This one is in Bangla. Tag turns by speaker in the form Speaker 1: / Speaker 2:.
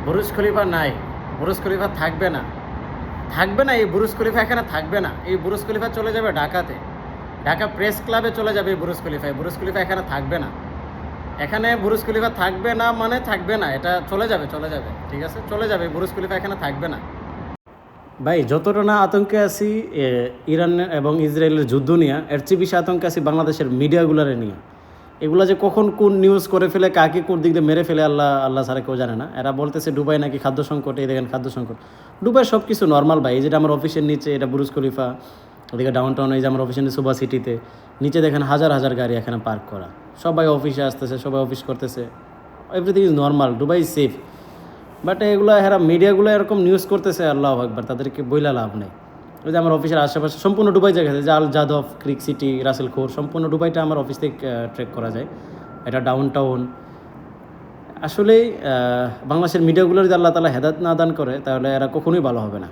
Speaker 1: বুরুজ খলিফা নাই, বুরুজ খলিফা থাকবে না, থাকবে না। এই বুরুজ খলিফা এখানে থাকবে না। এই বুরুজ খলিফা চলে যাবে ঢাকাতে, ঢাকা প্রেস ক্লাবে চলে যাবে এই বুরুজ খলিফা। এই বুরুজ খলিফা এখানে থাকবে না। এখানে বুরুজ খলিফা থাকবে না মানে থাকবে না, এটা চলে যাবে, চলে যাবে, ঠিক আছে, চলে যাবে। বুরুজ খলিফা এখানে থাকবে না। ভাই যতটা না আতঙ্কে আছি ইরান এবং ইসরায়েলের যুদ্ধ নিয়ে, এর চেয়ে বেশি আতঙ্কে আছি বাংলাদেশের মিডিয়াগুলারে নিয়ে। এগুলা যে কখন কোন নিউজ করে ফেলে, কাকে কোন দিক দিয়ে মেরে ফেলে, আল্লাহ আল্লাহ ছাড়া কেউ জানে না। এরা বলতেছে দুবাই নাকি খাদ্য সংকট, এই দেখেন খাদ্য সংকট। দুবাই সব কিছু নর্মাল ভাই। এই যেটা আমার অফিসের নিচে, এটা বুরুজ খলিফা, ওদিকে ডাউন টাউন, এই যে আমার অফিসের সুবা সিটিতে নিচে দেখেন হাজার হাজার গাড়ি এখানে পার্ক করা। সবাই অফিসে আসতেছে, সবাই অফিস করতেছে, everything is normal, Dubai is safe. But এগুলো এরা মিডিয়াগুলো এরকম নিউজ করতেছে, আল্লাহ আকবার, তাদেরকে বইলা লাভ নেই। ওই যে আমার অফিসের আশেপাশে সম্পূর্ণ দুবাই জায়গা আছে, যে আল যাদব, ক্রিক সিটি, রাসেল খোর, সম্পূর্ণ দুবাইটা আমার অফিস থেকে ট্রেক করা যায়। এটা ডাউন টাউন। আসলেই বাংলাদেশের মিডিয়াগুলো যদি আল্লাহ তাআলা হেদায়েত না দান করে, তাহলে এরা কখনোই ভালো হবে না।